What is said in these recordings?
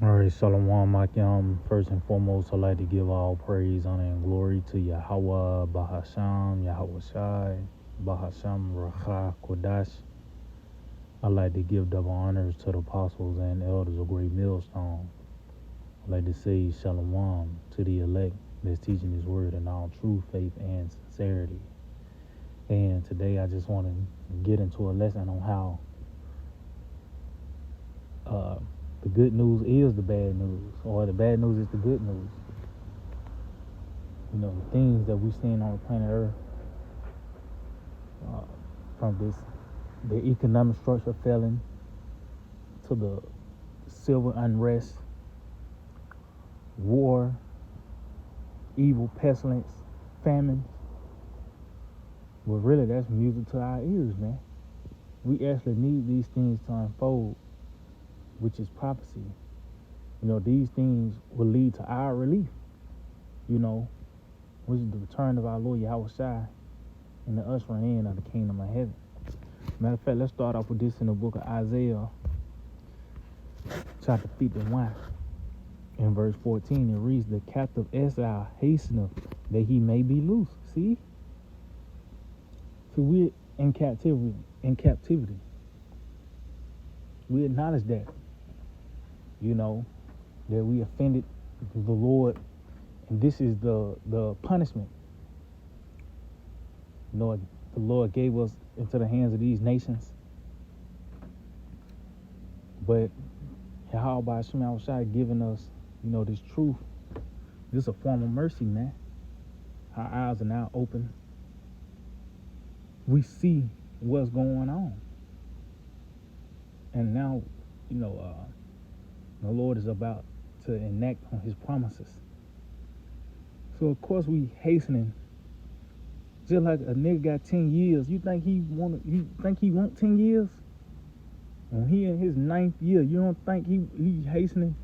All right, Shalom, Makyam. First and foremost, I'd like to give all praise, honor, and glory to Yahweh, Bahasham, Yahweh Shai, Bahasham, Racha, Kodash. I'd like to give double honors to the apostles and elders of Great Millstone. I'd like to say Shalom to the elect that's teaching His word in all true faith and sincerity. And today I just want to get into a lesson on how the good news is the bad news, or the bad news is the good news. You know, the things that we've seen on the planet Earth, from the economic structure failing to the civil unrest, war, evil, pestilence, famine. Well, really, that's music to our ears, man. We actually need these things to unfold, which is prophecy. You know, these things will lead to our relief, you know, which is the return of our Lord Yahweh Shai and the ushering in of the kingdom of heaven. Matter of fact, let's start off with this in the book of Isaiah, chapter 51, in verse 14. It reads, "The captive Esau hasteneth that he may be loose." See? So we're in captivity. We acknowledge that, you know, that we offended the Lord, and this is the punishment. You know, the Lord gave us into the hands of these nations. But Yahweh Hashem Shai giving us, you know, this truth. This is a form of mercy, man. Our eyes are now open. We see what's going on. And now, you know, the Lord is about to enact on His promises. So, of course, we hastening. Just like a nigga got 10 years. You think he want 10 years? When he in his 9th year, you don't think he hastening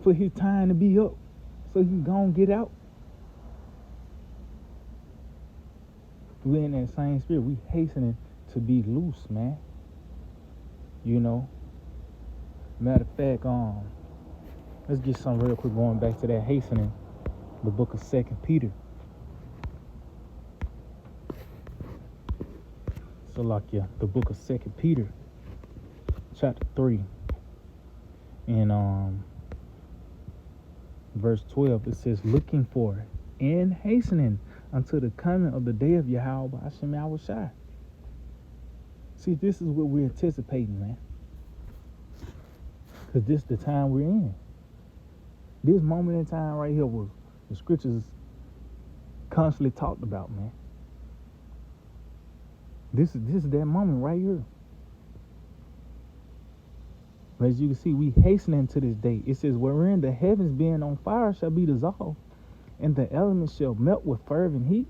for his time to be up so he gon' get out? We in that same spirit. We hastening to be loose, man. You know. Matter of fact, let's get something real quick going back to that hastening. The book of 2 Peter. So like the book of 2 Peter, chapter 3, and verse 12, it says, "Looking for and hastening unto the coming of the day of Yahweh Hashem Yahweh Shai." See, this is what we're anticipating, man. Because this is the time we're in. This moment in time right here was the scriptures constantly talked about, man. This is that moment right here. But as you can see, we hastening to this day. It says, "Wherein the heavens being on fire shall be dissolved, and the elements shall melt with fervent heat."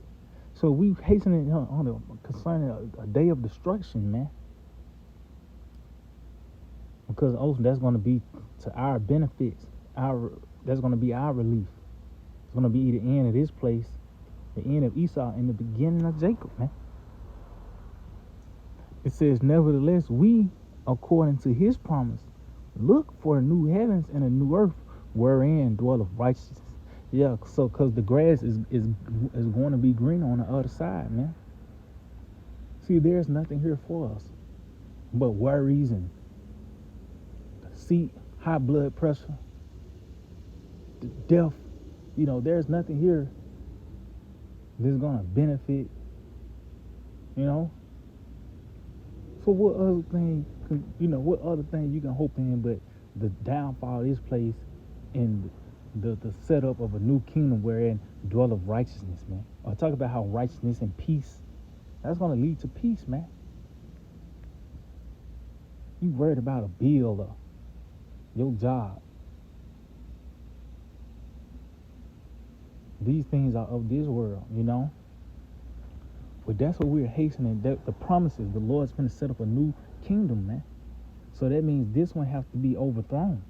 So we hastening on concerning a day of destruction, man. Because that's going to be to our benefits. That's going to be our relief. It's going to be the end of this place, the end of Esau, and the beginning of Jacob, man. It says, "Nevertheless, we, according to His promise, look for new heavens and a new earth, wherein dwelleth righteousness." Yeah, so because the grass is going to be green on the other side, man. See, there's nothing here for us but worries and high blood pressure, death. You know, there's nothing here that's going to benefit, you know. So what other thing you can hope in but the downfall of this place and the setup of a new kingdom wherein dwelleth righteousness, man. Or talk about how righteousness and peace, that's going to lead to peace, man. You worried about a bill or your job. These things are of this world, you know. But that's what we're hastening. The promises, the Lord's going to set up a new kingdom, man. So that means this one has to be overthrown.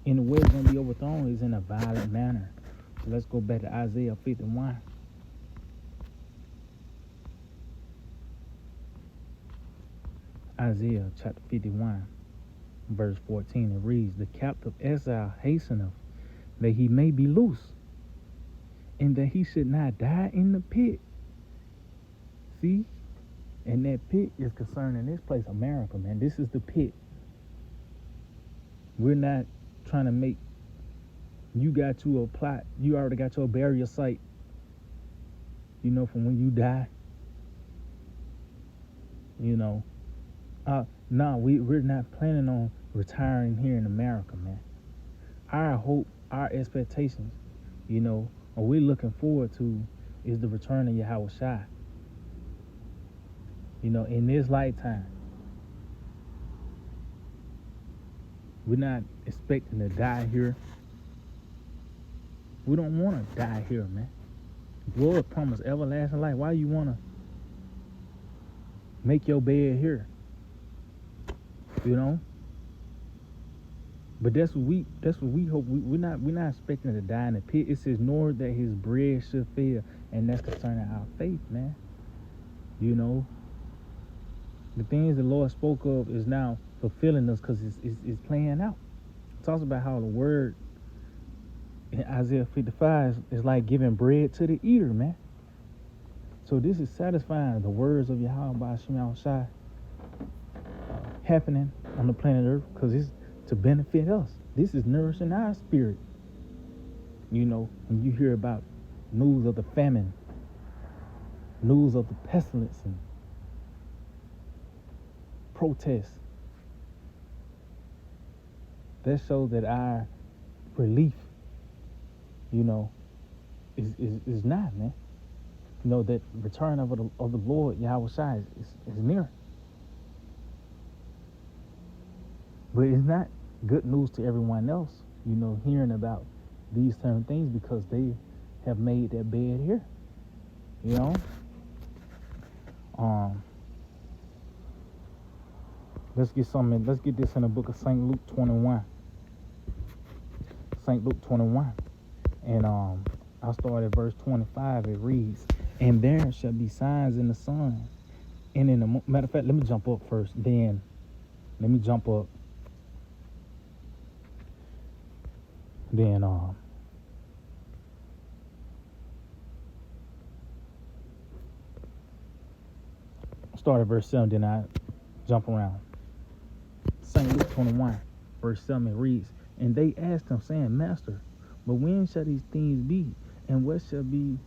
And the way it's going to be overthrown is in a violent manner. So let's go back to Isaiah 51. Isaiah chapter 51. verse 14, it reads, the captive exile hasteneth, that he may be loose, and that he should not die in the pit. See? And that pit is concerning this place, America, man. This is the pit. We're not trying to make, you got you a plot, you already got your burial site, from when you die. We're not planning on retiring here in America, man. Our hope, our expectations, what we're looking forward to is the return of Yahweh Shai. In this lifetime. We're not expecting to die here. We don't want to die here, man. Lord promised everlasting life. Why you want to make your bed here? But that's what we hope. We're not expecting to die in the pit. It says, nor that his bread should fail, and that's concerning our faith, man. The things the Lord spoke of is now fulfilling us because it's playing out. It talks about how the word in Isaiah 55 is like giving bread to the eater, man. So this is satisfying the words of Yahweh by Hashem Shai happening on the planet Earth because it's to benefit us. This is nourishing our spirit. When you hear about news of the famine, news of the pestilence and protests, that shows that our relief, is not, man. That return of the Lord Yahweh Shai is near. But it's not good news to everyone else, hearing about these certain things because they have made that bed here. Let's get this in the book of St. Luke 21. St. Luke 21. And I'll start at verse 25. It reads, and there shall be signs in the sun. And in the matter of fact, let me jump up first. Then let me jump up. Then start at verse 7, then I jump around. St. Luke 21, verse 7, it reads, and they asked him, saying, Master, but when shall these things be? And what sign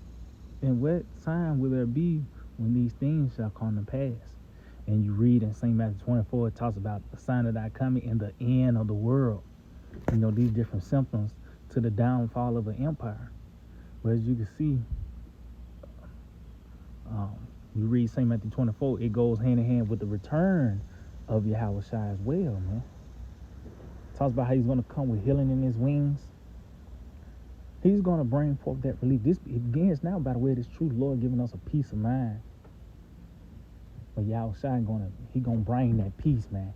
will there be when these things shall come to pass? And you read in St. Matthew 24, it talks about the sign of thy coming and the end of the world. These different symptoms to the downfall of an empire. But as you can see, you read St. Matthew 24, it goes hand in hand with the return of Yahweh Shai as well, man. It talks about how he's going to come with healing in his wings. He's going to bring forth that relief. This begins now, by the way, this truth, Lord giving us a peace of mind. But Yahweh Shai going to bring that peace, man.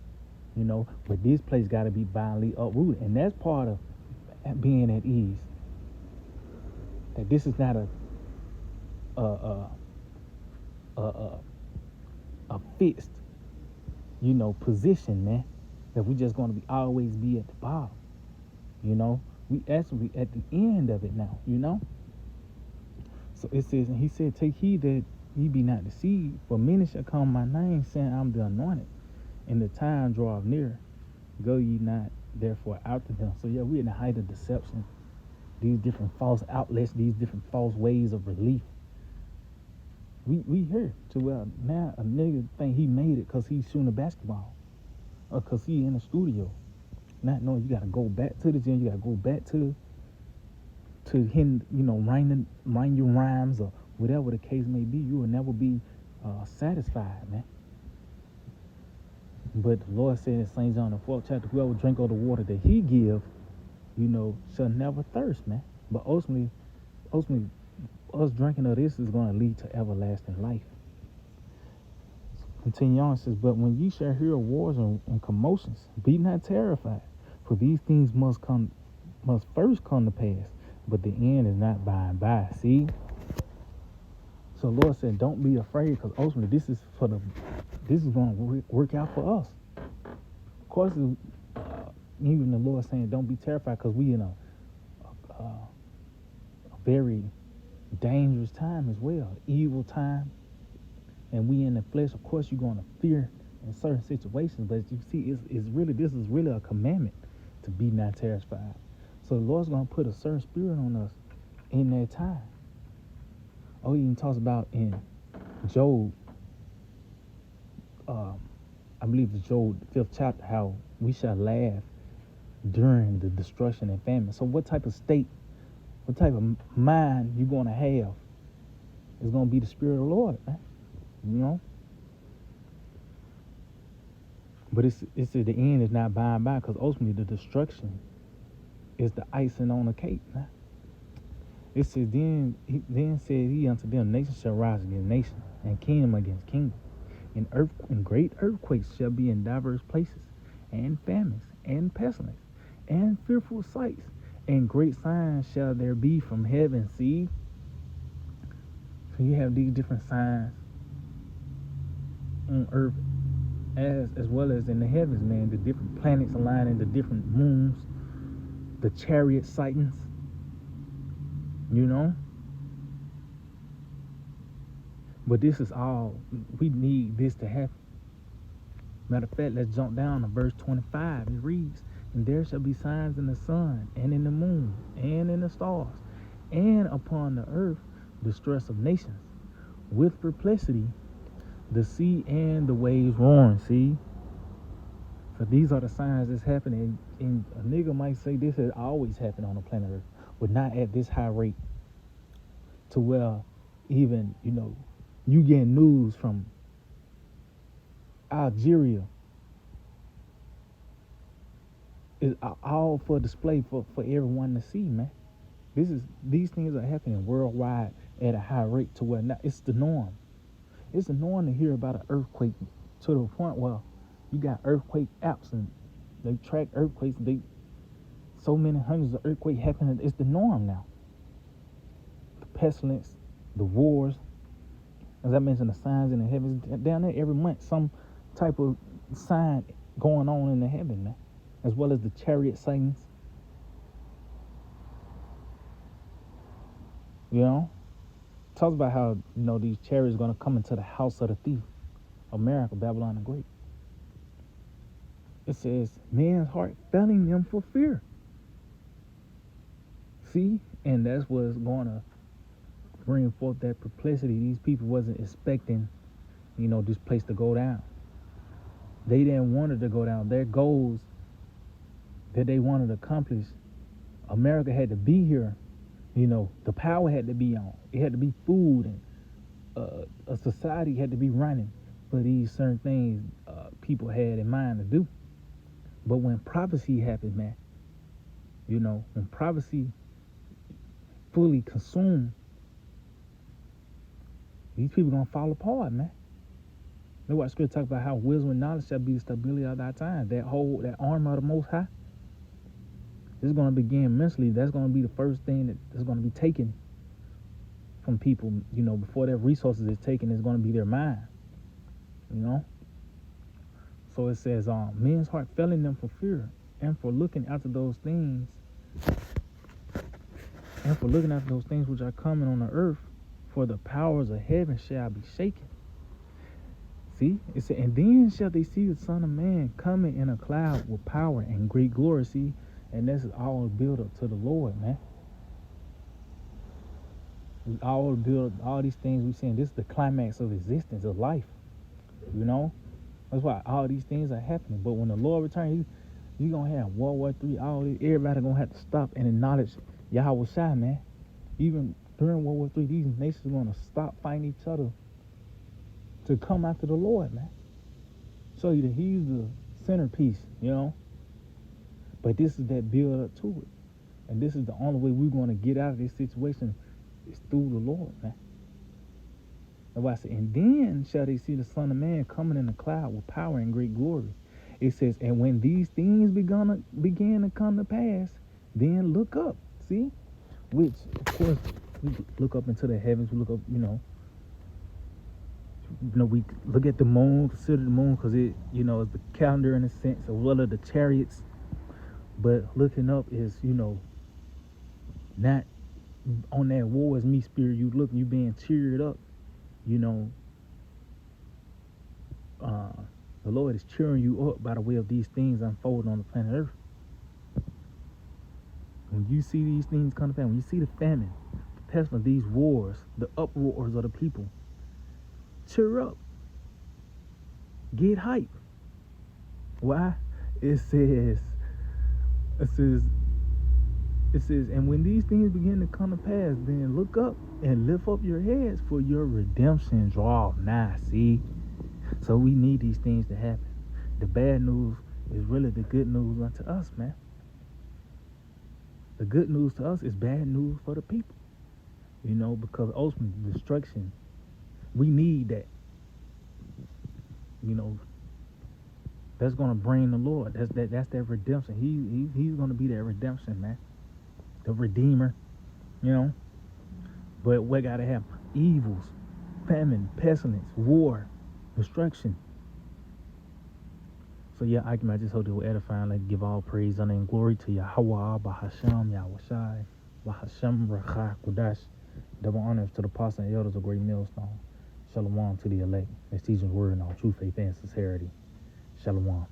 But this place got to be violently uprooted. And that's part of being at ease. That this is not a fixed, position, man. That we just going to always be at the bottom. We actually at the end of it now, So it says, and he said, take heed that ye be not deceived, for many shall come my name, saying, I'm the anointed. And the time draweth near, go ye not therefore after them. So yeah, we're in the height of deception. These different false outlets, these different false ways of relief. We here to well now a nigga think he made it because he's shooting a basketball, or because he in the studio, not knowing you got to go back to the gym, you got to go back to him, write your rhymes or whatever the case may be. You will never be satisfied, man. But the Lord said in St. John the 4th chapter, whoever drink of the water that he give, shall never thirst, man. But ultimately, us drinking of this is going to lead to everlasting life. Continue on, it says, but when ye shall hear of wars and commotions, be not terrified, for these things must first come to pass, but the end is not by and by. See? So the Lord said, don't be afraid, because ultimately this is going to work out for us. Of course, Even the Lord saying, don't be terrified, because we in a very dangerous time as well, evil time, and we in the flesh. Of course, you're going to fear in certain situations, but you see, it's really, this is really a commandment to be not terrified. So the Lord's going to put a certain spirit on us in that time. Oh, he even talks about in Job, I believe it's Job, the 5th chapter, how we shall laugh during the destruction and famine. So what type of state, what type of mind you're going to have is going to be the spirit of the Lord, man. You know? But it's at the end, it's not by and by, because ultimately the destruction is the icing on the cake, man. It says, then said he unto them, nation shall rise against nation, and kingdom against kingdom. And great earthquakes shall be in diverse places, and famines, and pestilence, and fearful sights, and great signs shall there be from heaven. See? So you have these different signs on earth as well as in the heavens, man. The different planets aligning, the different moons, the chariot sightings, you know? But this is all, we need this to happen. Matter of fact, let's jump down to verse 25. It reads, and there shall be signs in the sun, and in the moon, and in the stars, and upon the earth distress of nations, with perplexity, the sea and the waves roaring. See? So these are the signs that's happening. And a nigga might say this has always happened on the planet Earth, but not at this high rate. To where even, you get news from Algeria is all for display for everyone to see, man. These things are happening worldwide at a high rate, to where now it's the norm. It's the norm to hear about an earthquake, to the point where you got earthquake apps and they track earthquakes. So many hundreds of earthquakes happening. It's the norm now. The pestilence, the wars, as I mentioned, the signs in the heavens. Down there every month, some type of sign going on in the heaven, man. As well as the chariot sightings. Talks about how, these chariots are going to come into the house of the thief, America, Babylon the Great. It says, man's heart failing them for fear. See? And that's what's going to bring forth that perplexity. These people wasn't expecting, this place to go down. They didn't want it to go down. Their goals that they wanted to accomplish, America had to be here. The power had to be on. It had to be food, and a society had to be running for these certain things people had in mind to do. But when prophecy happened, man, when prophecy fully consumed, these people gonna fall apart, man. That's why Scripture talk about how wisdom and knowledge shall be the stability of our time. That armor of the Most High. This is going to begin mentally. That's going to be the first thing that's going to be taken from people, before their resources is taken. It's going to be their mind, So it says, men's heart failing them for fear, and for looking after those things, which are coming on the earth, for the powers of heaven shall be shaken. See, it said, and then shall they see the Son of Man coming in a cloud with power and great glory. See, and this is all build up to the Lord, man. We all build all these things we saying. This is the climax of existence, of life. That's why all these things are happening. But when the Lord returns, you're gonna have World War III. Everybody gonna have to stop and acknowledge Yahweh Shai, man. Even during World War III, these nations are gonna stop fighting each other to come after the Lord, man. Show you that He's the centerpiece, But this is that build up to it. And this is the only way we're going to get out of this situation is through the Lord, man. That's why I say, and then shall they see the Son of Man coming in a cloud with power and great glory. It says, and when these things began to come to pass, then look up. See? Which, of course, we look up into the heavens. We look up, we look at the moon, consider the moon, because it, is the calendar in a sense, as well as the chariots. But looking up is, not on that war is me spirit. You being cheered up, you know. Uh, the Lord is cheering you up by the way of these things unfolding on the planet Earth. When you see these things come to pass, when you see the famine, the pestilence, these wars, the uproars of the people, cheer up, get hype. Why? It says, it says, and when these things begin to come to pass, then look up and lift up your heads, for your redemption draw nigh. See? So we need these things to happen. The bad news is really the good news unto us, man. The good news to us is bad news for the people. Because ultimately destruction, we need that. That's gonna bring the Lord. That's that redemption. He's gonna be that redemption, man. The Redeemer, But what gotta happen? Evils, famine, pestilence, war, destruction. So yeah, I just hope they will edify and give all praise, honor, and glory to Yahweh, Bahasham, Yahweh Bahasham, Rachah, Kodash. Double honors to the apostles and elders of Great Millstone. Shalom to the elect. Let's teach His word in all true faith and sincerity. Shalom.